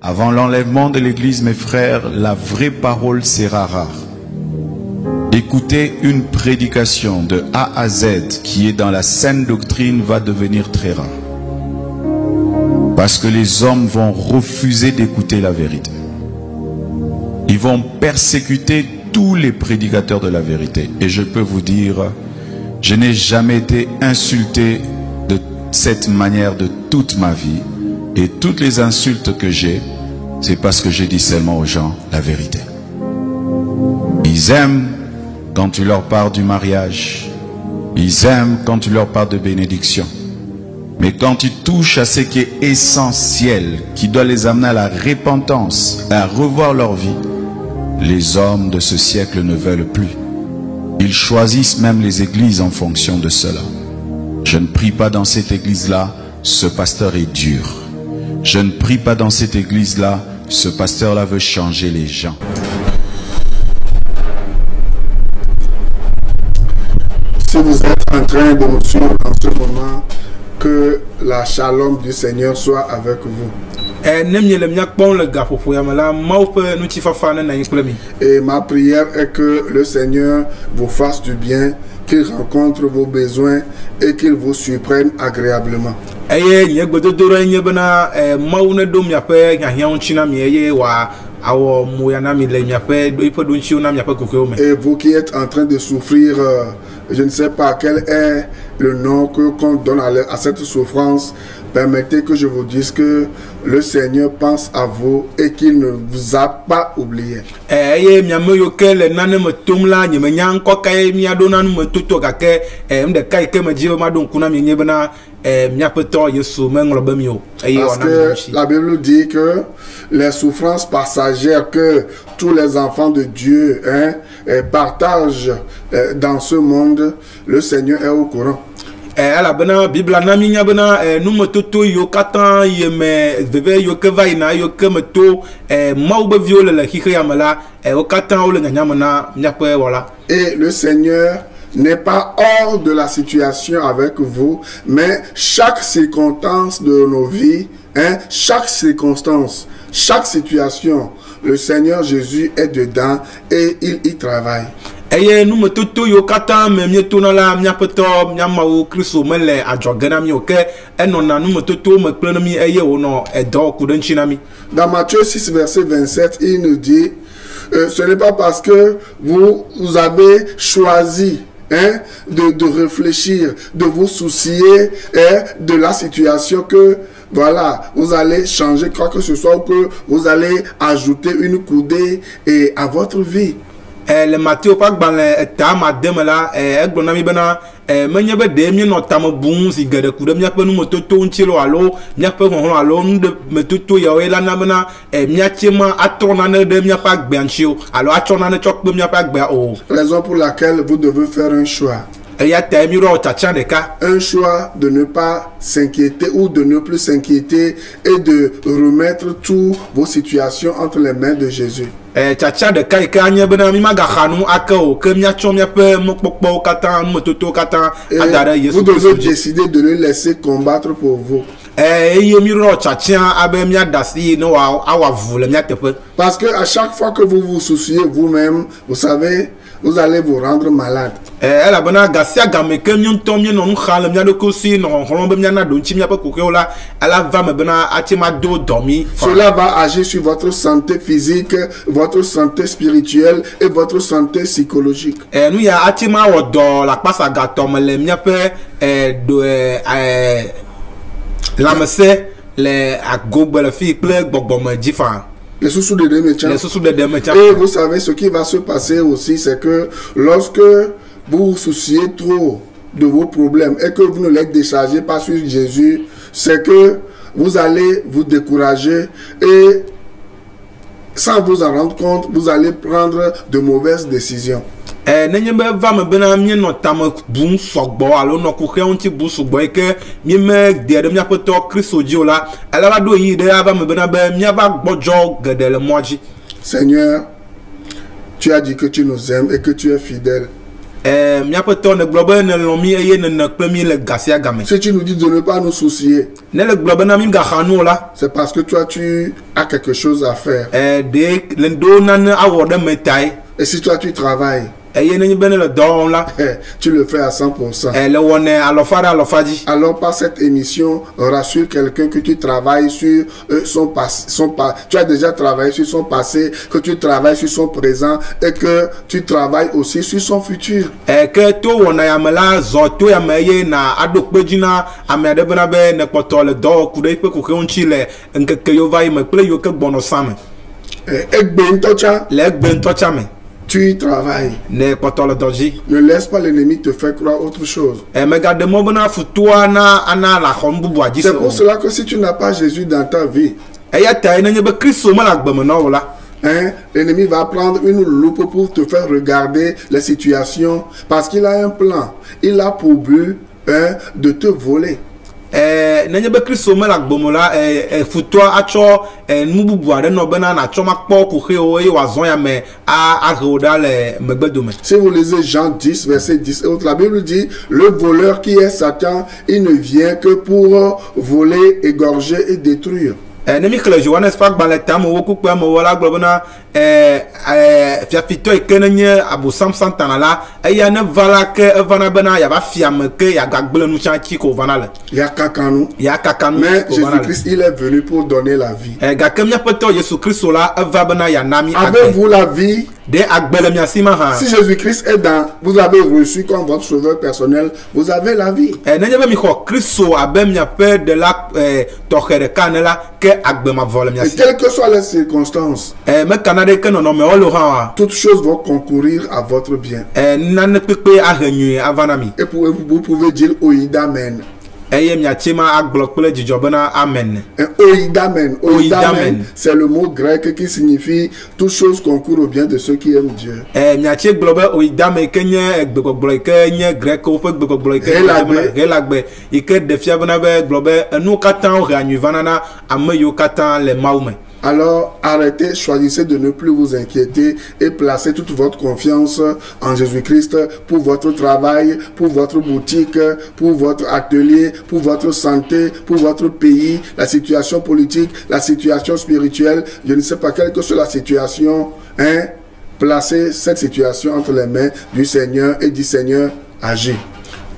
Avant l'enlèvement de l'Église, mes frères, la vraie parole sera rare. Écouter une prédication de A à Z qui est dans la saine doctrine va devenir très rare. Parce que les hommes vont refuser d'écouter la vérité. Ils vont persécuter tous les prédicateurs de la vérité. Et je peux vous dire, je n'ai jamais été insulté de cette manière de toute ma vie. Et toutes les insultes que j'ai, c'est parce que je dis seulement aux gens la vérité. Ils aiment quand tu leur parles du mariage. Ils aiment quand tu leur parles de bénédiction. Mais quand tu touches à ce qui est essentiel, qui doit les amener à la repentance, à revoir leur vie, les hommes de ce siècle ne veulent plus. Ils choisissent même les églises en fonction de cela. Je ne prie pas dans cette église-là, ce pasteur est dur. Je ne prie pas dans cette église-là, ce pasteur-là veut changer les gens. Si vous êtes en train de nous suivre en ce moment, que la shalom du Seigneur soit avec vous. Et ma prière est que le Seigneur vous fasse du bien, qu'il rencontre vos besoins et qu'il vous surprenne agréablement. Et vous qui êtes en train de souffrir, je ne sais pas quel est le nom qu'on donne à cette souffrance. Permettez que je vous dise que le Seigneur pense à vous et qu'il ne vous a pas oublié. Parce que la Bible dit que les souffrances passagères que tous les enfants de Dieu partagent dans ce monde, le Seigneur est au courant. La Bible numetoto yo katan yeme veve yo kevaina yo kemeto maube viole la hikayamala o katan o le nyamana nyape voilà. Et le Seigneur n'est pas hors de la situation avec vous, mais chaque circonstance de nos vies, chaque circonstance, chaque situation, le Seigneur Jésus est dedans et il y travaille. Eye nous me toto yo kata me mieto na la miapeto miamao Kristo mele adjogana mi oke enona nous me toto me plenami eye ono edo kudenchina mi. Dans Matthieu 6 verset 27, il nous dit ce n'est pas parce que vous avez choisi de réfléchir, de vous soucier de la situation que voilà, vous allez changer quoi que ce soit ou que vous allez ajouter une coudée à votre vie. Le Matthieu pas dans le tam ademela egbonami bena menye be de mi no tam bun si gede ku de mi ape nu mototo nchilo alo mi ape honhon alo nu de metoto ya we la na bena mi achema atona na de mi ape agbe anchio alo atona na chokpe mi ape agbe o. Raison pour laquelle vous devez faire un choix. Un choix de ne pas s'inquiéter ou de ne plus s'inquiéter et de remettre toutes vos situations entre les mains de Jésus. Vous devez décider de le laisser combattre pour vous. Parce que à chaque fois que vous vous souciez vous-même, vous savez, vous allez vous rendre malade. Cela va agir sur votre santé physique, votre santé spirituelle et votre santé psychologique. Les sous-sous de Demetcha. Et vous savez ce qui va se passer aussi, c'est que lorsque vous vous souciez trop de vos problèmes et que vous ne les déchargez pas sur Jésus, c'est que vous allez vous décourager et sans vous en rendre compte, vous allez prendre de mauvaises décisions. Nenye be va me bena mi no tam bun sogbo alo no ku he onti bu sogbo ke mi me de mi apoto Kristo ji ola ala ba do yi de ava me bena be mi ava gbojo gede le moji. Seigneur, tu as dit que tu nous aimes et que tu es fidèle. Si tu nous dis de ne pas nous soucier, c'est parce que toi tu as quelque chose à faire. Et si toi tu travailles, tu le fais à 100%. Alors par cette émission, rassure quelqu'un que tu travailles sur tu as déjà travaillé sur son passé, que tu travailles sur son présent et que tu travailles aussi sur son futur. Tu y travailles. Ne laisse pas l'ennemi te faire croire autre chose. C'est pour cela que si tu n'as pas Jésus dans ta vie, l'ennemi va prendre une loupe pour te faire regarder les situations parce qu'il a un plan. Il a pour but de te voler. Nenye be Kristo me la gbomo la futoa acho nububu ade no bena na acho makpo kuhe o e wazon ya me a reoda le megbedome. Si vous lisez Jean 10 verset 10 la Bible dit le voleur qui est Satan, il ne vient que pour voler, égorger et détruire. Nemi kle Johannes fak ban le tam wo ku pe mo wala globena fiafito ikenenye abusam santana la eya ne vala ke evana bena ya ba fiam ke ya gagble nu chanchi ko vana le ya kakanu mais Jésus-Christ il est venu pour donner la vie. Ga kemia poto Jésus Christ la eva bena ya nami avez-vous la vie? Si Jésus-Christ est dans, vous avez reçu comme votre sauveur personnel, vous avez la vie. Et quelles que soient les circonstances, toutes choses vont concourir à votre bien. Et vous pouvez dire Oïdamen. Amen. Oïdamen, c'est le mot grec qui signifie toute chose concourt au bien de ceux qui aiment Dieu. Alors arrêtez, choisissez de ne plus vous inquiéter et placez toute votre confiance en Jésus-Christ pour votre travail, pour votre boutique, pour votre atelier, pour votre santé, pour votre pays, la situation politique, la situation spirituelle, je ne sais pas quelle que soit la situation, placez cette situation entre les mains du Seigneur et du Seigneur agit.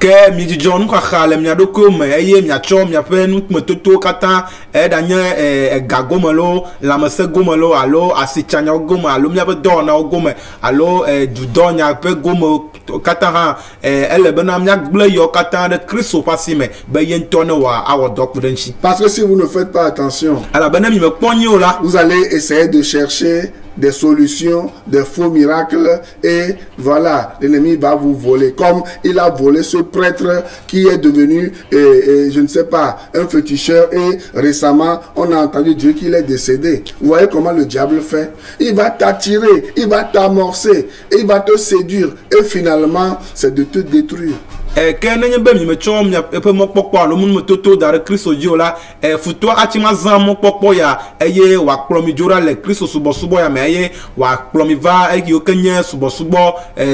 Que mi dijon nu kha le mi adoko me eye mi acho mi ape nu metoto kata danye gagomelo la mese gomelo alo asichanya gomo alo mi ape do na gomo alo du donya ape gomo kata ha ele bena mi agble yo kata de Kristo pasime be yento ne wa awodok denchi. Parce que si vous ne faites pas attention, ala bena mi me ponyo la, vous allez essayer de chercher des solutions, des faux miracles et voilà, l'ennemi va vous voler comme il a volé ce prêtre qui est devenu, je ne sais pas, un féticheur et récemment on a entendu dire qu'il est décédé. Vous voyez comment le diable fait? Il va t'attirer, il va t'amorcer, il va te séduire et finalement c'est de te détruire. Que nenye be mi me chom ya epe mo popo alo mun mototo dare Kristo ji ola futo atima zan mo popo ya eye wa kplomi jora le Kristo subo ya me eye wa kplomi va eki okenye subo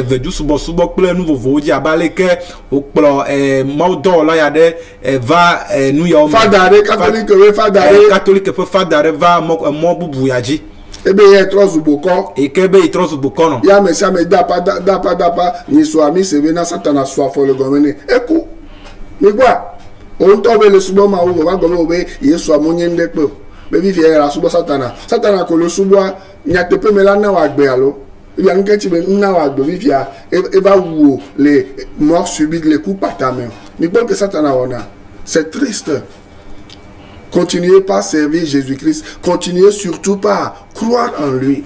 vedu subo ple nu vovo ji abale ke o kplo maudo la ya de va nu ya o fadare catholique pe fadare va mo bubu ya ji. Ebe ye trozu boko. Ekebe trozu boko no. Ya mesi ame dapa ni swami sevena satana swafo le gomene. Eku. Mi gwa. On tobe le subo ma wo wa gome obe Yesu amonye ndekpe. Be vi vie la subo satana. Satana ko le subo nyatepe melana wa gbe alo. Il y a un qui na wa gbe vi via e va wo les morts subites les coups par ta main. Mi bon que satana ona. C'est triste. Continuez pas à servir Jésus-Christ. Continuez surtout pas à croire en lui.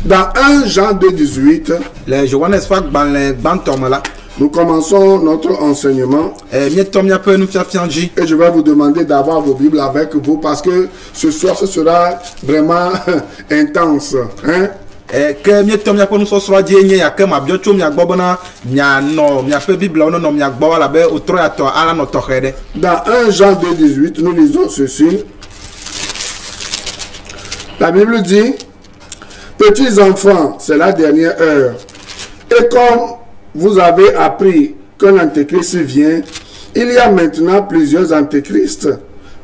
Dans 1 Jean 2,18, nous commençons notre enseignement. Et je vais vous demander d'avoir vos Bibles avec vous parce que ce soir ce sera vraiment intense. Hein? Que mi tom ya ponu so so die nye ya ke ma bio chom ya gbobona nya no mi afa bible no mi agbo ala be otro ya to ala no tokhede. Dans 1 Jean 2,18 nous lisons ceci. La Bible dit Petits enfants, c'est la dernière heure. Et comme vous avez appris qu'un antéchrist vient, il y a maintenant plusieurs antéchrists.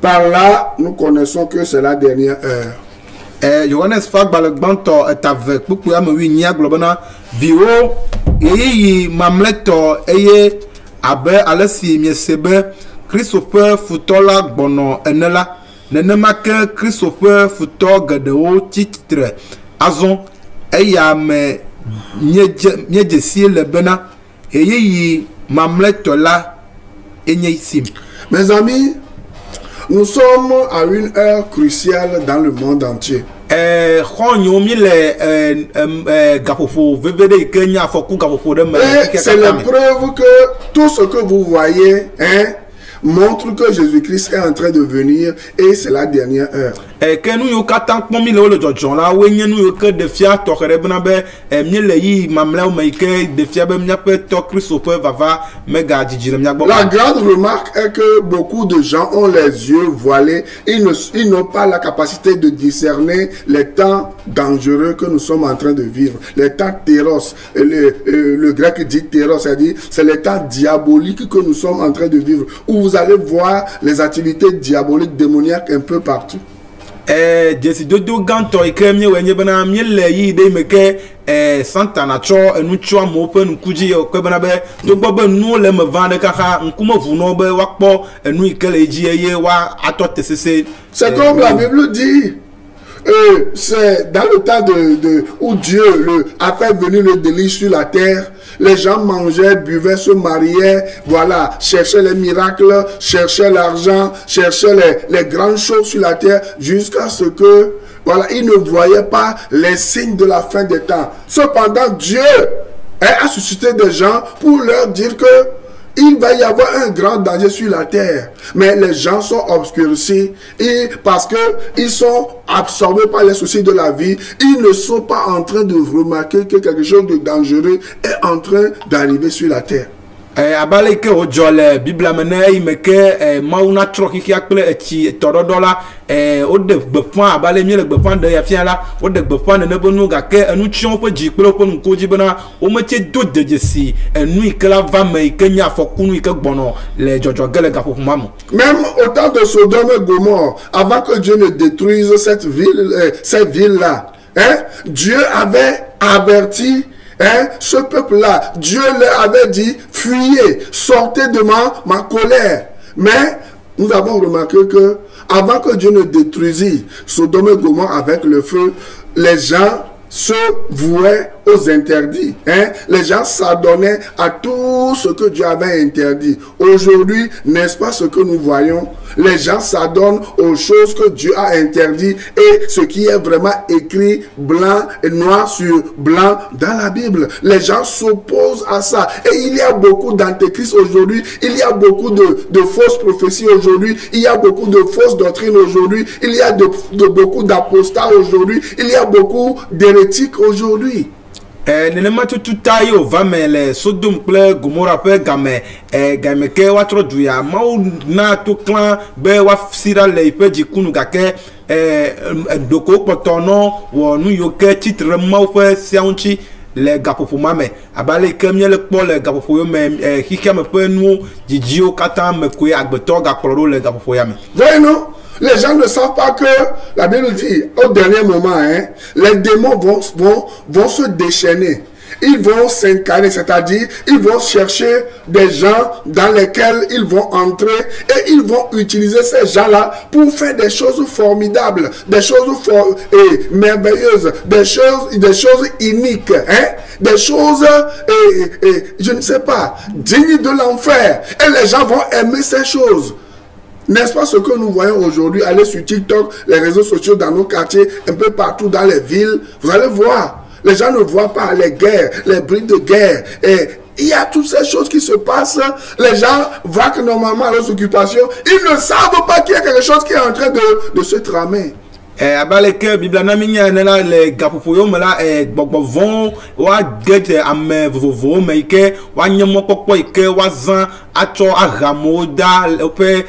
Par là, nous connaissons que c'est la dernière heure. Johannes Fagbal Banto est avec beaucoup de globana vio et mamleto eye abe alesi miesebe Christopher Futola bono enela nenema que Christopher Futo gadeo titre azon eya me miedesi le bena eye mamleto la enye isim. Mes amis, nous sommes à une heure cruciale dans le monde entier. C'est la preuve que tout ce que vous voyez, hein, montre que Jésus-Christ est en train de venir et c'est la dernière heure. La grande remarque est que beaucoup de gens ont les yeux voilés. Ils n'ont pas la capacité de discerner les temps dangereux que nous sommes en train de vivre. Les temps téros. Le grec dit téros, c'est-à-dire c'est les temps diaboliques que nous sommes en train de vivre. Où vous allez voir les activités diaboliques, démoniaques un peu partout. Jesi dodo ganto ikremye wenye bana miele yi de meke santa na cho enu cho amope nu kuji ko bana be to gbogbo nu le me vande kaka nkumo vuno be wakpo enu ikele ji eye wa atote sese. C'est comme la Bible dit. C'est dans le temps où Dieu a fait venir le délice sur la terre. Les gens mangeaient, buvaient, se mariaient, voilà, cherchaient les miracles, cherchaient l'argent, cherchaient les grandes choses sur la terre, jusqu'à ce que, voilà, ils ne voyaient pas les signes de la fin des temps. Cependant, Dieu a suscité des gens pour leur dire que il va y avoir un grand danger sur la terre. Mais les gens sont obscurcis et parce qu'ils sont absorbés par les soucis de la vie, ils ne sont pas en train de remarquer que quelque chose de dangereux est en train d'arriver sur la terre. Abale ke ojole Biblia mene meke mauna troki ki akple echi torodola ode gbefan abale mi le gbefan de ya fiala ode gbefan ne bonu ga ke enu chion pe ji pelo pe nu koji bena o meche do dejesi enu ikela va me ikenya fokunu ike gbono le jojo gele ga fofuma mo. Même au temps de Sodome et Gomorrhe, avant que Dieu ne détruise cette ville là, hein, Dieu avait averti ce peuple-là. Dieu leur avait dit, fuyez, sortez de ma colère. Mais nous avons remarqué que avant que Dieu ne détruisît Sodome et Gomorrhe avec le feu, les gens se vouaient aux interdits. Hein? Les gens s'adonnaient à tout ce que Dieu avait interdit. Aujourd'hui, n'est-ce pas ce que nous voyons? Les gens s'adonnent aux choses que Dieu a interdites et ce qui est vraiment écrit blanc et noir sur blanc dans la Bible. Les gens s'opposent à ça. Et il y a beaucoup d'antéchrists aujourd'hui. Il y a beaucoup de fausses prophéties aujourd'hui. Il y a beaucoup de fausses doctrines aujourd'hui. Il y a beaucoup d'apostats aujourd'hui. Il y a beaucoup d'hérétiques aujourd'hui. Nenema tuta yo vamele Sodom ple Gomorrah pe game game ke watro duya ma na to clan be wa sira le ipe jikunu gake doko potono wo nu yo ke titre ma fe sianchi le gapopo mame abale kemye le po le gapopo yo me hika me pe nu jijio kata me kwe agbeto ga kloro le gapopo ya me. Vraiment, les gens ne savent pas que la Bible dit au dernier moment, hein, les démons vont se déchaîner. Ils vont s'incarner, c'est-à-dire ils vont chercher des gens dans lesquels ils vont entrer et ils vont utiliser ces gens-là pour faire des choses formidables, des choses merveilleuses, des choses uniques, hein, des choses, je ne sais pas, dignes de l'enfer. Et les gens vont aimer ces choses. N'est-ce pas ce que nous voyons aujourd'hui? Allez sur TikTok, les réseaux sociaux dans nos quartiers, un peu partout dans les villes. Vous allez voir. Les gens ne voient pas les guerres, les bruits de guerre. Et il y a toutes ces choses qui se passent. Les gens vaquent normalement à leurs occupations. Ils ne savent pas qu'il y a quelque chose qui est en train de se tramer. abaleke bibla na minya na le gapopo yo mala gbogbo von wa get ame vovovo me ike wa nyemo popo ike wa zan acho agamo da ope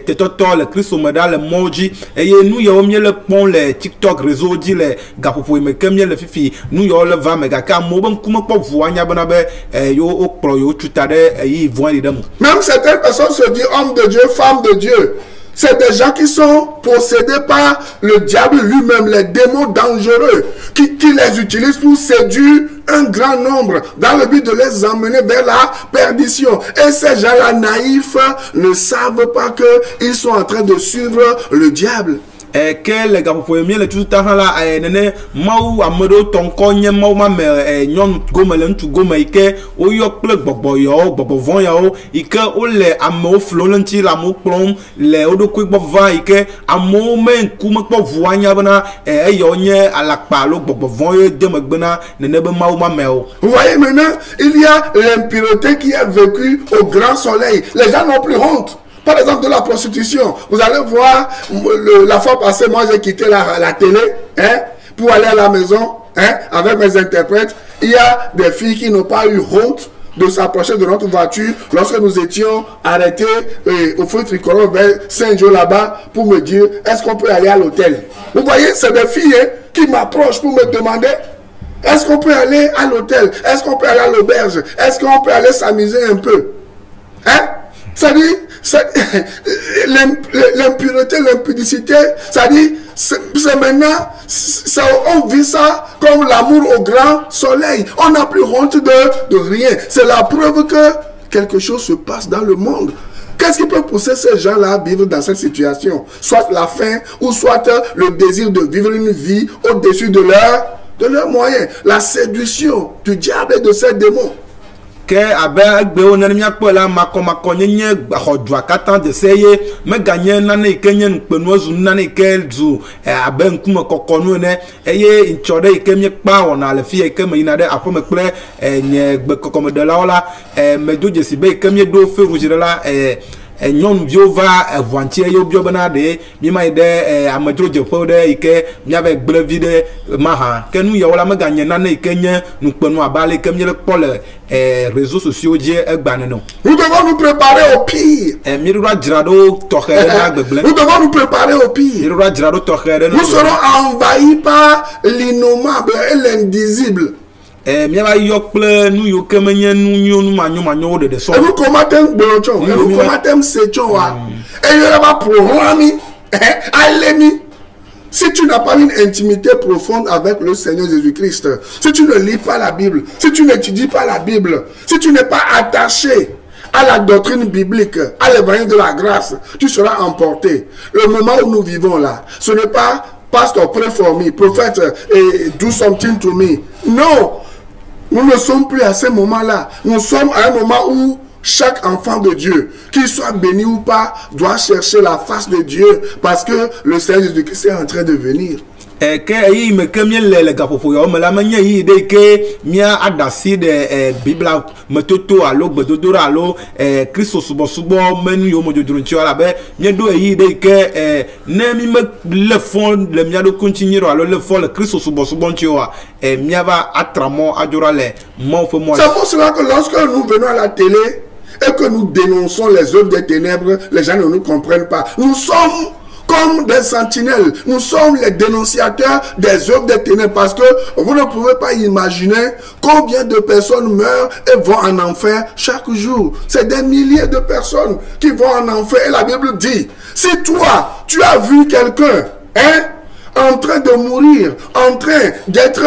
tetoto le Christ omeda le moji eye nu yo mie le pon le TikTok réseau di le gapopo me kemie le fifi nu yo le va me ga ka mo ben kuma po voanya bana be yo okpro yo tutade yi voin de demo. Même certaines personnes se disent homme de Dieu, femme de Dieu. C'est des gens qui sont possédés par le diable lui-même, les démons dangereux, qui les utilisent pour séduire un grand nombre dans le but de les emmener vers la perdition. Et ces gens-là naïfs ne savent pas qu'ils sont en train de suivre le diable. Que les gars pour mieux le tout temps là nene mau amodo ton konye mau ma me nyon goma le ntu goma ike o yo ple gbogbo yo gbogbo von yo ike o le amo flolenti la mo plom le odo ku gbogbo ike amo me ku me po voanya bana yo nye alakpa lo gbogbo von yo de me gbena nene be mau ma me o. Vous voyez maintenant, il y a l'impureté qui est vécue au grand soleil. Les gens n'ont plus honte. Par exemple, de la prostitution. Vous allez voir, la fois passée, moi j'ai quitté la télé pour aller à la maison avec mes interprètes. Il y a des filles qui n'ont pas eu honte de s'approcher de notre voiture lorsque nous étions arrêtés au feu tricolore vers Saint-Jean là-bas pour me dire, est-ce qu'on peut aller à l'hôtel? Vous voyez, c'est des filles qui m'approchent pour me demander, est-ce qu'on peut aller à l'hôtel? Est-ce qu'on peut aller à l'auberge? Est-ce qu'on peut aller s'amuser un peu? Ça dit, l'impureté, l'impudicité, ça dit, c'est maintenant, on vit ça comme l'amour au grand soleil. On n'a plus honte de rien. C'est la preuve que quelque chose se passe dans le monde. Qu'est-ce qui peut pousser ces gens-là à vivre dans cette situation? Soit la faim, ou soit le désir de vivre une vie au-dessus de leurs moyens. La séduction du diable et de ses démons. Que abe agbe onania pola makoma nyenye hodwa katan de seye me ganye nane kenye npenu ozu nane kelzu abe nkume kokonu ne eye inchode ikemye pa ona le fie ikeme inade apome kple nye gbe kokome de la ola me doje sibe ikemye do fe rujire la nyon viova voantie yo bio banade mi mai de amadro jepo de ike mi ave gble vide maha kenu yo la me ganye nane ikenye npenu abale kemye le pole réseaux sociaux die egbaneno. Nous devons nous préparer au pire. Nous devons nous préparer au pire. Nous serons envahis par l'innommable et l'indisible. Et nous combattons Blanchon, nous combattons Sechoa. Et il y aura programme, allez-y. Si tu n'as pas une intimité profonde avec le Seigneur Jésus-Christ, si tu ne lis pas la Bible, si tu n'étudies pas la Bible, si tu n'es pas attaché à la doctrine biblique, à l'évangile de la grâce, tu seras emporté. Le moment où nous vivons là, ce n'est pas pasteur, pray for me, prophète, do something to me. Non, nous ne sommes plus à ce moment-là. Nous sommes à un moment où chaque enfant de Dieu, qu'il soit béni ou pas, doit chercher la face de Dieu parce que le Seigneur Jésus-Christ est en train de venir. Que yi me kemie le gapopo yo me la manye yi de ke mia adasi de bibla metoto alo gbedodo alo Christo subo menu yo mo jodurun ti ala be nye do yi de ke ne mi me le fond le mia do continuer alo le fond le Christo subo ti o mia va atramo adora le mo fo mo. C'est pour cela que lorsque nous venons à la télé et que nous dénonçons les œuvres des ténèbres, les gens ne nous comprennent pas. Nous sommes comme des sentinelles. Nous sommes les dénonciateurs des œuvres des ténèbres parce que vous ne pouvez pas imaginer combien de personnes meurent et vont en enfer chaque jour. C'est des milliers de personnes qui vont en enfer. Et la Bible dit, si toi, tu as vu quelqu'un, en train de mourir, en train d'être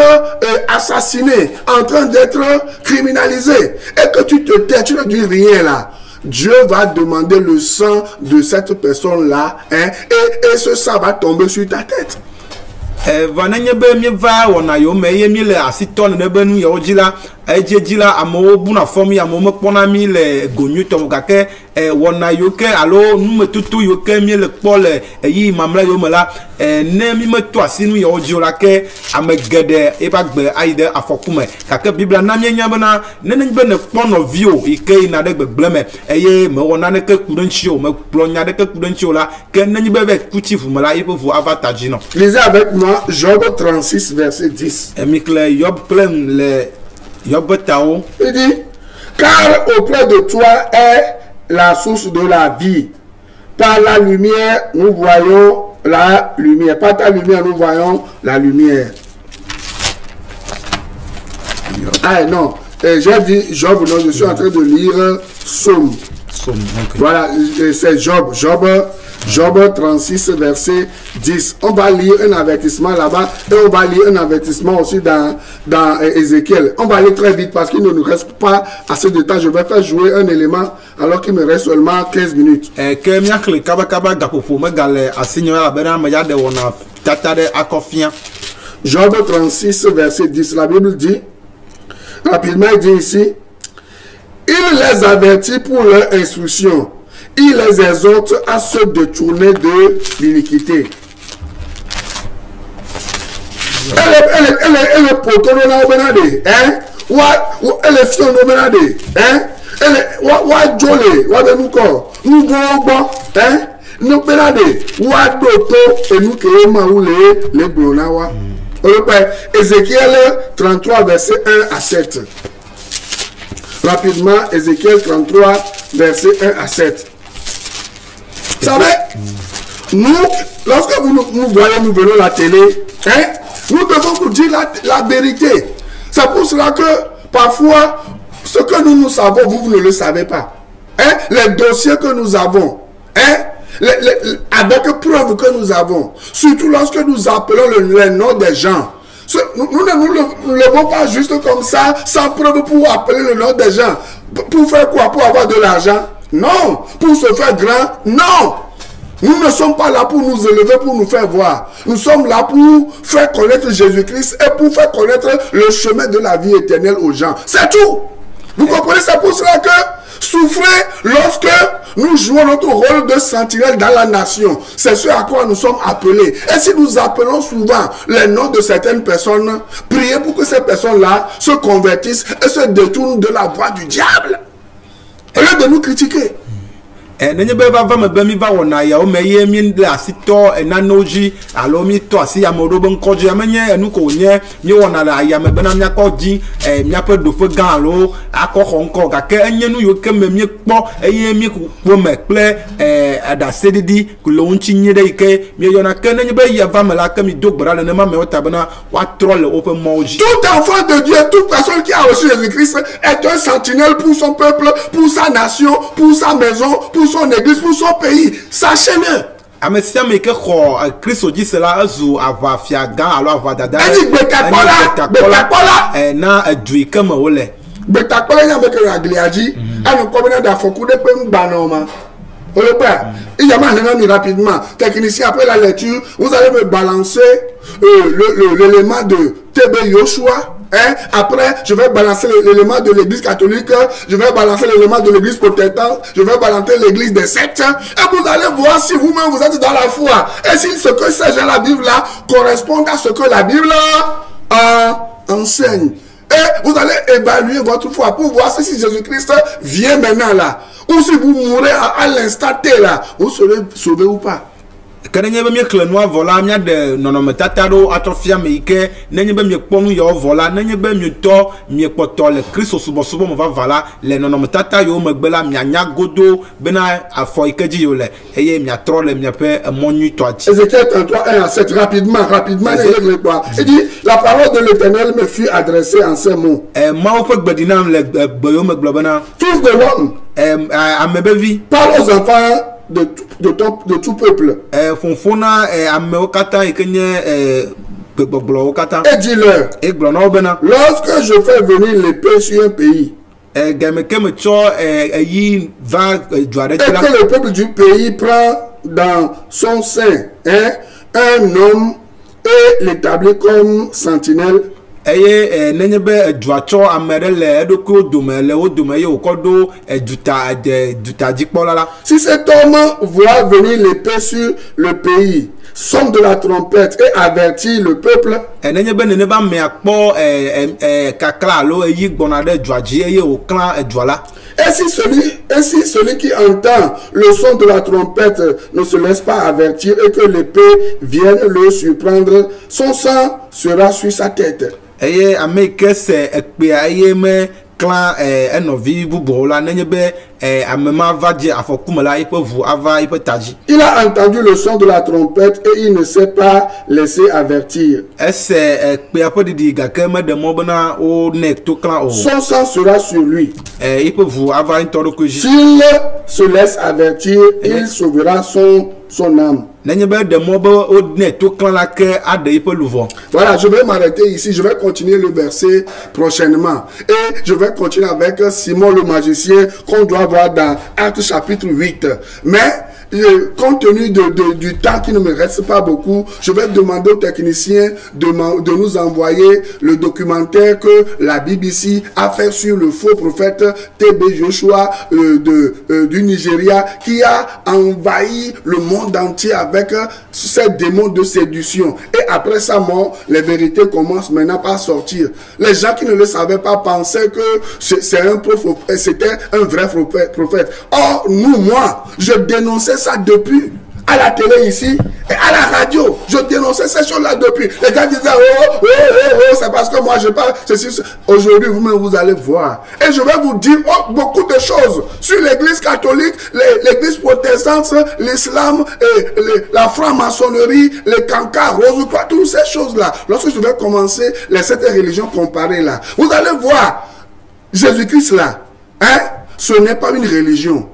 assassiné, en train d'être criminalisé, et que tu te tais, tu ne dis rien là, Dieu va demander le sang de cette personne-là, et ce sang va tomber sur ta tête. Vananye be mi va wona yo me ye mi le asiton ne benu yo jila Ejeji la amewo buna fɔmi amewo mekpɔna mi le gonyu tɔmɔ gake wɔna yiwo ke alo numetoto yiwo ke mi le kpɔ le eyi mamlɛ yiwo me la ne mi meto asi nu yawo dzi o la ke ame geɖe ebe agbe ayi ɖe afɔku me gake biblia na mienya bena nenye be ne kpɔ nɔviwo yi ke yina ɖe gbegble me eye mewɔ naneke ku ɖe ŋuti o mekplɔ nya ɖeke ku ɖe ŋuti o la ke nenye be va kuti vu me la yiƒe vu ava ta dzi nɔ. Lisez avec moi Job 36 verset 10. Mi kle Job kple le Job tao. Il dit, car auprès de toi est la source de la vie. Par la lumière, nous voyons la lumière. Par ta lumière, nous voyons la lumière. Ah non, j'ai dit Job, non, je suis en train de lire Psaume. Okay. Voilà, c'est Job. Job 36, verset 10. On va lire un avertissement là-bas et on va lire un avertissement aussi dans Ézéchiel. On va aller très vite parce qu'il ne nous reste pas assez de temps. Je vais faire jouer un élément alors qu'il me reste seulement 15 minutes. Job 36, verset 10. La Bible dit, rapidement, il dit ici, il les avertit pour leur instruction. Il les exhorte à se détourner de l'iniquité. Elle est poteau de Benade, hein? Elle est fion de Benade, hein? Elle est wa jolé, wa benuko, nous bon, hein? Nous Benade, wa doto et nous que maoulé les blonawa. Ézéchiel 33 verset 1 à 7. Rapidement, Ézéchiel 33 verset 1 à 7. Vous savez, nous, lorsque nous voyons, nous venons à la télé, hein, nous devons vous dire la vérité. C'est pour cela que parfois, ce que nous savons, vous ne le savez pas. Hein, les dossiers que nous avons, hein, avec preuves que nous avons, surtout lorsque nous appelons le nom des gens. Nous ne levons pas juste comme ça, sans preuve pour appeler le nom des gens. Pour faire quoi? Pour avoir de l'argent? Non. Pour se faire grand? Non. Nous ne sommes pas là pour nous élever, pour nous faire voir. Nous sommes là pour faire connaître Jésus-Christ et pour faire connaître le chemin de la vie éternelle aux gens. C'est tout. Vous comprenez? C'est pour cela que souffrez lorsque nous jouons notre rôle de sentinelle dans la nation. C'est ce à quoi nous sommes appelés. Et si nous appelons souvent les noms de certaines personnes, priez pour que ces personnes-là se convertissent et se détournent de la voie du diable. Au lieu de nous critiquer. Nenye be va me be mi va wona ya o me ye mi le asito enanoji alo mi to asi ya modo be nkoje amenye enu ko nye mi wona la ya me be na mi akoji mi ape do fe gan alo akoko nko gake enye nu yo ke me mi kpo eye mi kpo me ple ada sedidi ku lo nchi nye de ike mi yo na ke nenye be ya va me la ke mi dogbara le ne ma me o tabana wa troll open moji. Tout enfant de Dieu, toute personne qui a reçu Jésus-Christ est un sentinelle pour son peuple, pour sa nation, pour sa maison, pour son église, pour son pays. Sachez-le. Amesia me ke xɔ Kristo dzi se la ezu aʋafia gã alo aʋadada. Edi gbetakola. Na edui ke me wole. Gbetakola nya me ke aglia dzi. Anu kɔmina da afɔku de pe ŋgbana ma. Il y a maintenant rapidement. Technicien, après la lecture, vous allez me balancer l'élément de TB Yoshua. Hein? Après, je vais balancer l'élément de l'église catholique, je vais balancer l'élément de l'église protestante, je vais balancer l'église des sectes. Et vous allez voir si vous-même vous êtes dans la foi. Et si ce que ces gens la Bible là correspond à ce que la Bible enseigne. Et vous allez évaluer votre foi pour voir si Jésus-Christ vient maintenant là. Ou si vous mourrez à l'instant T là, vous serez sauvé ou pas. Quand nenye be mi kle noa vola mia de nonome tata do atrofia me ike nenye be mi kponu yo vola nenye be mi to mi kpoto le Kristo subo mo va vala le nonome tata yo megbela mi anya godo bena afo ike ji yo le eye mi atro le mi pe monu to ati. Ézéchiel 33 1 à 7 rapidement il dit la parole de l'Éternel me fut adressée en ces mots. Ma o fe gbedina le gbeyo megbelobena. Fils de l'homme. Amebevi. Parle aux enfants de tout peuple. Et dis-leur, lorsque je fais venir l'épée sur un pays, et que le peuple du pays prend dans son sein un homme et l'établit comme sentinelle, eye nenye be eduacho amere le edoko dome le odome ye okodo duta dikpola la. Si cet homme voit venir l'épée sur le pays, sonne de la trompette et avertit le peuple, nenye be nene ba me akpo kakla lo eyi gbona de duaji eye oklan eduala. Et si celui qui entend le son de la trompette ne se laisse pas avertir et que l'épée vienne le surprendre, son sang sera sur sa tête. Eye ameke se ekpe aye me clan enovi bubo la nenye be amema va di afokumela ipe vu ava ipe taji. Il a entendu le son de la trompette et il ne s'est pas laissé avertir. Ese ekpe apo didi gake me de mobana o nek to clan o. Son sang sera sur lui. Ipe vu ava intoro koji. S'il se laisse avertir, il sauvera son âme. Voilà, je vais m'arrêter ici. Je vais continuer le verset prochainement. Et je vais continuer avec Simon le magicien qu'on doit voir dans Actes chapitre 8. Mais compte tenu du temps qui ne me reste pas beaucoup, je vais demander aux techniciens de nous envoyer le documentaire que la BBC a fait sur le faux prophète TB Joshua du Nigeria, qui a envahi le monde entier avec ces démons de séduction. Et après sa mort, les vérités commencent maintenant à sortir. Les gens qui ne le savaient pas pensaient que c'était un vrai prophète. Or, moi, je dénonçais ça depuis à la télé ici et à la radio. Je dénonçais ces choses-là depuis. Les gars disaient c'est parce que moi je parle. Aujourd'hui, vous-même, vous allez voir. Et je vais vous dire beaucoup de choses sur l'église catholique, l'église protestante, l'islam, la franc-maçonnerie, les cancars, rose, toutes ces choses-là. Lorsque je vais commencer les 7 religions comparées là, vous allez voir Jésus-Christ là. Ce n'est pas une religion.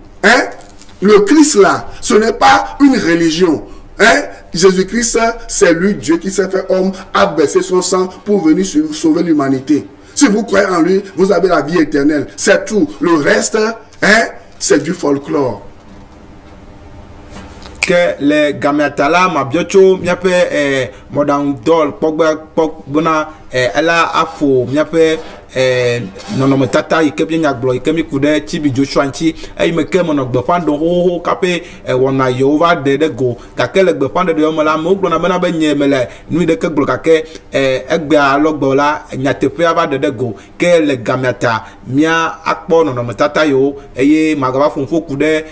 Le Christ là, ce n'est pas une religion. Jésus-Christ, c'est lui, Dieu qui s'est fait homme, a versé son sang pour venir sauver l'humanité. Si vous croyez en lui, vous avez la vie éternelle. C'est tout. Le reste, c'est du folklore. Que les gametala ma biocho miape modern doll pogba elle a afo miape non tata ikebi nyaglo ikemi kude chibi Joshua nchi me ke mono gbepando ho kape wona Yehova de go kakele gbepando de yomola mo gbo na bana be nyemele nu de ke gbo kake egbe alogbola nyatepe ava de go ke le gamata mia akpo non tata yo eye magaba fonfo kude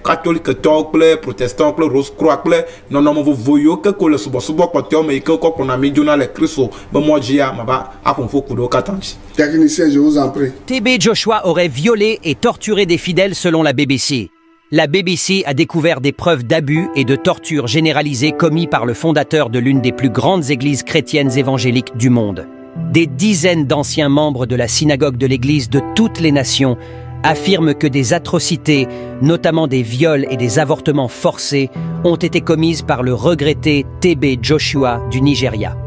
catholique to ple protestant ple rose croix ple non voyo ke ko le subo kote me ke ko kona mi jona le Christo be mojia maba afonfo kudo katanchi. Technicien, je vous en prie. TB Joshua aurait violé et torturé des fidèles selon la BBC. La BBC a découvert des preuves d'abus et de torture généralisées commis par le fondateur de l'une des plus grandes églises chrétiennes évangéliques du monde. Des dizaines d'anciens membres de la synagogue de l'église de toutes les nations affirment que des atrocités, notamment des viols et des avortements forcés, ont été commises par le regretté TB Joshua du Nigeria.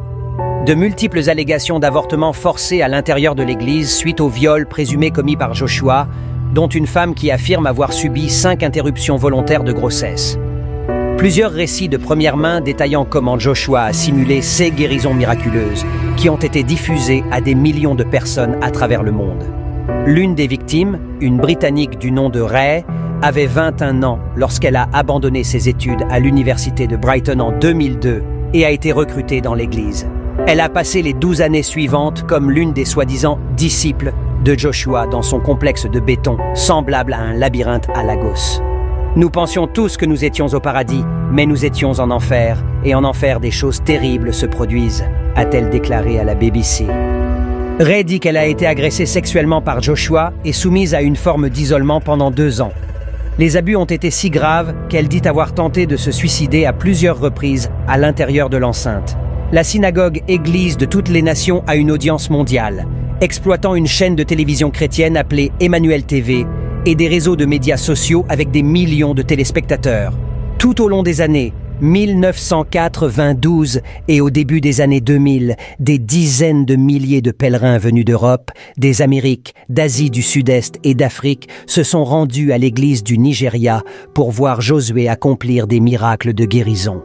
De multiples allégations d'avortements forcés à l'intérieur de l'église suite aux viols présumés commis par Joshua, dont une femme qui affirme avoir subi 5 interruptions volontaires de grossesse. Plusieurs récits de première main détaillant comment Joshua a simulé ces guérisons miraculeuses qui ont été diffusées à des millions de personnes à travers le monde. L'une des victimes, une Britannique du nom de Ray, avait 21 ans lorsqu'elle a abandonné ses études à l'université de Brighton en 2002 et a été recrutée dans l'église. Elle a passé les 12 années suivantes comme l'une des soi-disant disciples de Joshua dans son complexe de béton, semblable à un labyrinthe à Lagos. Nous pensions tous que nous étions au paradis, mais nous étions en enfer, et en enfer des choses terribles se produisent, a-t-elle déclaré à la BBC. Ray dit qu'elle a été agressée sexuellement par Joshua et soumise à une forme d'isolement pendant 2 ans. Les abus ont été si graves qu'elle dit avoir tenté de se suicider à plusieurs reprises à l'intérieur de l'enceinte. La synagogue Église de toutes les nations a une audience mondiale, exploitant une chaîne de télévision chrétienne appelée Emmanuel TV et des réseaux de médias sociaux avec des millions de téléspectateurs. Tout au long des années 1992 et au début des années 2000, des dizaines de milliers de pèlerins venus d'Europe, des Amériques, d'Asie du Sud-Est et d'Afrique se sont rendus à l'église du Nigeria pour voir Josué accomplir des miracles de guérison.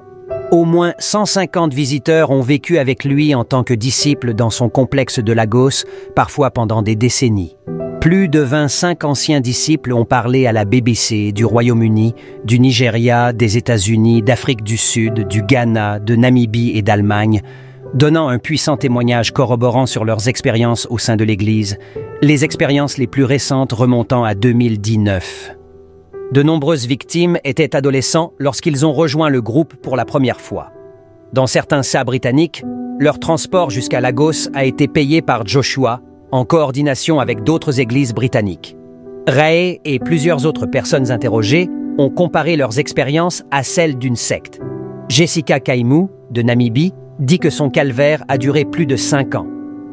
Au moins 150 visiteurs ont vécu avec lui en tant que disciples dans son complexe de Lagos, parfois pendant des décennies. Plus de 25 anciens disciples ont parlé à la BBC du Royaume-Uni, du Nigeria, des États-Unis, d'Afrique du Sud, du Ghana, de Namibie et d'Allemagne, donnant un puissant témoignage corroborant sur leurs expériences au sein de l'Église, les expériences les plus récentes remontant à 2019. De nombreuses victimes étaient adolescents lorsqu'ils ont rejoint le groupe pour la première fois. Dans certains cas britanniques, leur transport jusqu'à Lagos a été payé par Joshua, en coordination avec d'autres églises britanniques. Rae et plusieurs autres personnes interrogées ont comparé leurs expériences à celles d'une secte. Jessica Kaimu, de Namibie, dit que son calvaire a duré plus de 5 ans.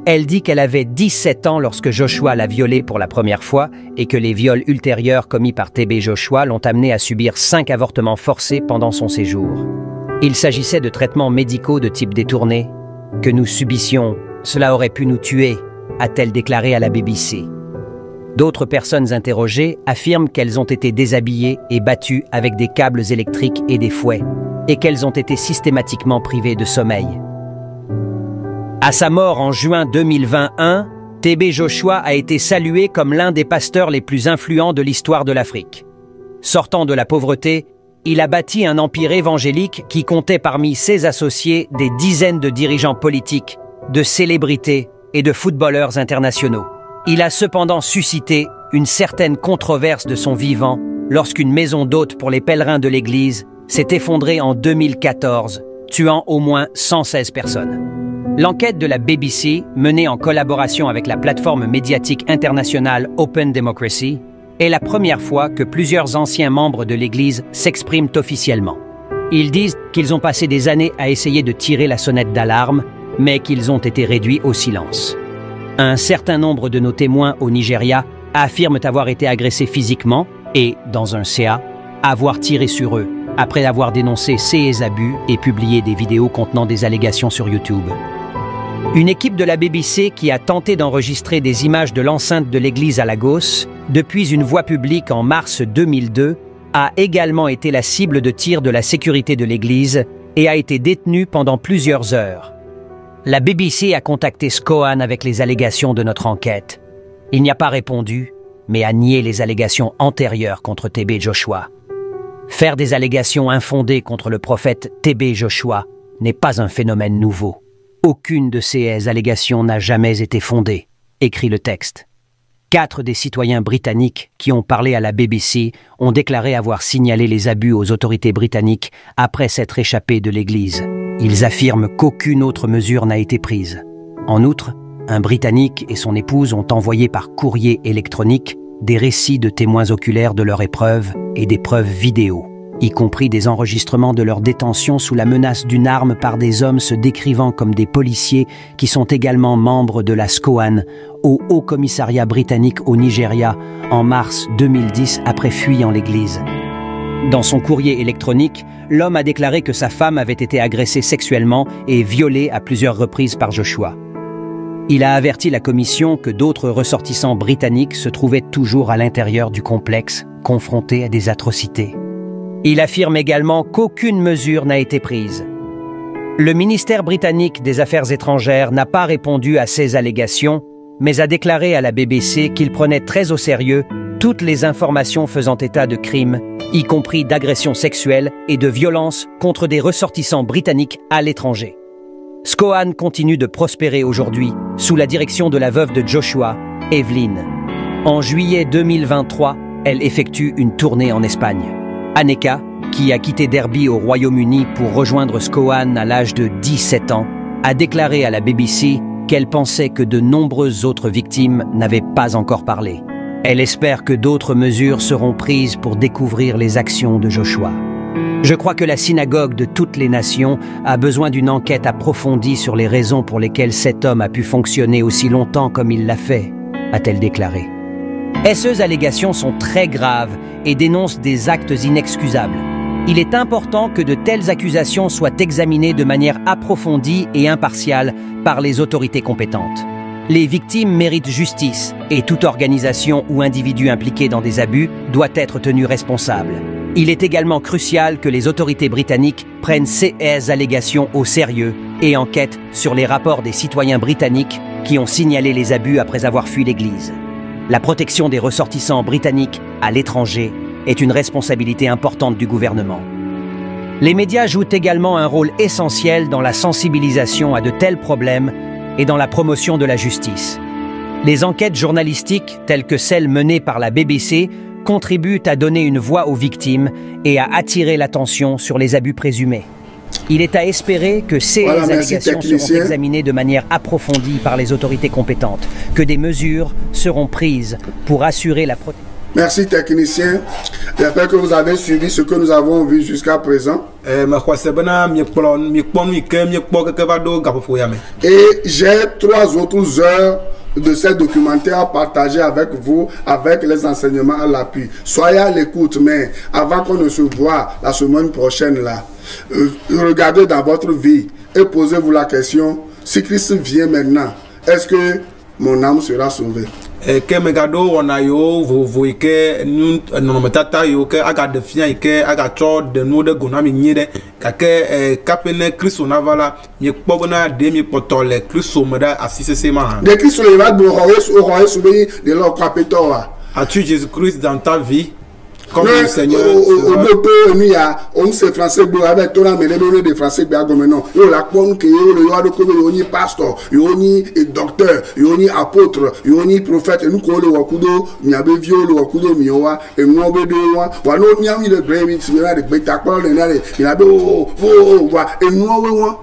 Elle dit qu'elle avait 17 ans lorsque Joshua l'a violée pour la première fois et que les viols ultérieurs commis par TB Joshua l'ont amenée à subir 5 avortements forcés pendant son séjour. Il s'agissait de traitements médicaux de type détourné. Que nous subissions, cela aurait pu nous tuer, a-t-elle déclaré à la BBC. D'autres personnes interrogées affirment qu'elles ont été déshabillées et battues avec des câbles électriques et des fouets, et qu'elles ont été systématiquement privées de sommeil. À sa mort en juin 2021, TB Joshua a été salué comme l'un des pasteurs les plus influents de l'histoire de l'Afrique. Sortant de la pauvreté, il a bâti un empire évangélique qui comptait parmi ses associés des dizaines de dirigeants politiques, de célébrités et de footballeurs internationaux. Il a cependant suscité une certaine controverse de son vivant lorsqu'une maison d'hôtes pour les pèlerins de l'Église s'est effondrée en 2014, tuant au moins 116 personnes. L'enquête de la BBC, menée en collaboration avec la plateforme médiatique internationale Open Democracy, est la première fois que plusieurs anciens membres de l'Église s'expriment officiellement. Ils disent qu'ils ont passé des années à essayer de tirer la sonnette d'alarme, mais qu'ils ont été réduits au silence. Un certain nombre de nos témoins au Nigeria affirment avoir été agressés physiquement et, dans un CA, avoir tiré sur eux, après avoir dénoncé ces abus et publié des vidéos contenant des allégations sur YouTube. Une équipe de la BBC qui a tenté d'enregistrer des images de l'enceinte de l'église à Lagos, depuis une voie publique en mars 2002, a également été la cible de tirs de la sécurité de l'église et a été détenue pendant plusieurs heures. La BBC a contacté SCOAN avec les allégations de notre enquête. Il n'y a pas répondu, mais a nié les allégations antérieures contre TB Joshua. Faire des allégations infondées contre le prophète TB Joshua n'est pas un phénomène nouveau. Aucune de ces allégations n'a jamais été fondée, écrit le texte. 4 des citoyens britanniques qui ont parlé à la BBC ont déclaré avoir signalé les abus aux autorités britanniques après s'être échappés de l'église. Ils affirment qu'aucune autre mesure n'a été prise. En outre, un Britannique et son épouse ont envoyé par courrier électronique des récits de témoins oculaires de leur épreuve et des preuves vidéo, y compris des enregistrements de leur détention sous la menace d'une arme par des hommes se décrivant comme des policiers qui sont également membres de la SCOAN au Haut Commissariat britannique au Nigeria en mars 2010 après fuyant l'église. Dans son courrier électronique, l'homme a déclaré que sa femme avait été agressée sexuellement et violée à plusieurs reprises par Joshua. Il a averti la commission que d'autres ressortissants britanniques se trouvaient toujours à l'intérieur du complexe, confrontés à des atrocités. Il affirme également qu'aucune mesure n'a été prise. Le ministère britannique des Affaires étrangères n'a pas répondu à ces allégations, mais a déclaré à la BBC qu'il prenait très au sérieux toutes les informations faisant état de crimes, y compris d'agressions sexuelles et de violences contre des ressortissants britanniques à l'étranger. SCOAN continue de prospérer aujourd'hui sous la direction de la veuve de Joshua, Evelyn. En juillet 2023, elle effectue une tournée en Espagne. Aneka, qui a quitté Derby au Royaume-Uni pour rejoindre SCOAN à l'âge de 17 ans, a déclaré à la BBC qu'elle pensait que de nombreuses autres victimes n'avaient pas encore parlé. Elle espère que d'autres mesures seront prises pour découvrir les actions de Joshua. Je crois que la synagogue de toutes les nations a besoin d'une enquête approfondie sur les raisons pour lesquelles cet homme a pu fonctionner aussi longtemps comme il l'a fait, a-t-elle déclaré. Ces allégations sont très graves et dénoncent des actes inexcusables. Il est important que de telles accusations soient examinées de manière approfondie et impartiale par les autorités compétentes. Les victimes méritent justice et toute organisation ou individu impliqué dans des abus doit être tenu responsable. Il est également crucial que les autorités britanniques prennent ces allégations au sérieux et enquêtent sur les rapports des citoyens britanniques qui ont signalé les abus après avoir fui l'Église. La protection des ressortissants britanniques à l'étranger est une responsabilité importante du gouvernement. Les médias jouent également un rôle essentiel dans la sensibilisation à de tels problèmes et dans la promotion de la justice. Les enquêtes journalistiques, telles que celles menées par la BBC, contribuent à donner une voix aux victimes et à attirer l'attention sur les abus présumés. Il est à espérer que ces allégations seront examinées de manière approfondie par les autorités compétentes, que des mesures seront prises pour assurer la protection. Merci technicien. J'espère que vous avez suivi ce que nous avons vu jusqu'à présent. Et j'ai 3 autres heures de ces documentaires à partager avec vous, avec les enseignements à l'appui. Soyez à l'écoute, mais avant qu'on ne se voit la semaine prochaine là, regardez dans votre vie et posez-vous la question, si Christ vient maintenant, est-ce que mon âme sera sauvée? Que megado wana yo vovo ike no metata yo ke aga de fia ike aga cho de no de gonami nyide ka ke kapene Kristo na vala mi kpobona de mi potole Kristo meda asisese ma de Kristo le va do ho soubi de leur capitaine. As-tu Jésus-Christ dans ta vie comme le Seigneur? On se français avec ton âme de français non yo la kon que yo le yo ko yo pasteur yo ni docteur yo ni apôtre yo ni prophète nous ko le wakudo nyabe vio le wakudo miwa e mo be do wa no nyam le brave ti na de beta ko le na le na be wa e mo we wa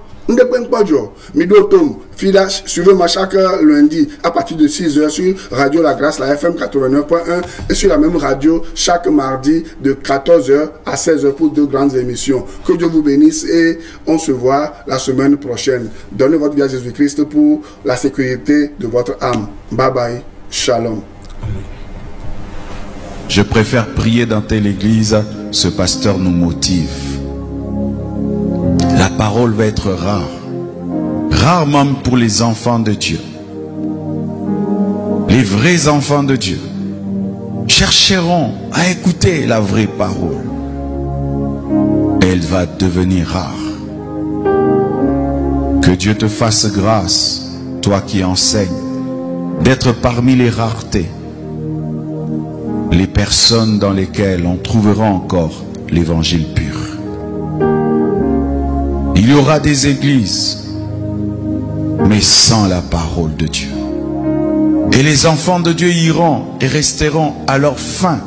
suivez-moi chaque lundi à partir de 6h sur Radio La Grâce, la FM 89.1 et sur la même radio chaque mardi de 14h à 16h pour 2 grandes émissions. Que Dieu vous bénisse et on se voit la semaine prochaine. Donnez votre vie à Jésus-Christ pour la sécurité de votre âme. Bye bye. Shalom. Je préfère prier dans telle église, ce pasteur nous motive. La parole va être rare. Rare même pour les enfants de Dieu. Les vrais enfants de Dieu chercheront à écouter la vraie parole. Elle va devenir rare. Que Dieu te fasse grâce, toi qui enseignes, d'être parmi les raretés, les personnes dans lesquelles on trouvera encore l'évangile pur. Il y aura des églises, mais sans la parole de Dieu. Et les enfants de Dieu iront et resteront à leur fin.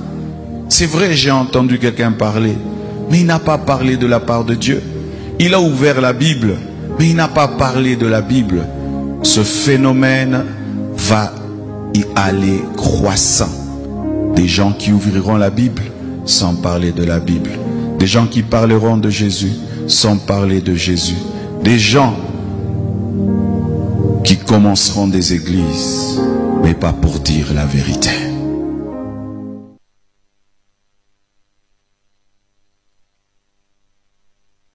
C'est vrai, j'ai entendu quelqu'un parler, mais il n'a pas parlé de la part de Dieu. Il a ouvert la Bible, mais il n'a pas parlé de la Bible. Ce phénomène va y aller croissant. Des gens qui ouvriront la Bible sans parler de la Bible. Des gens qui parleront de Jésus sans parler de Jésus. Des gens qui commenceront des églises, mais pas pour dire la vérité.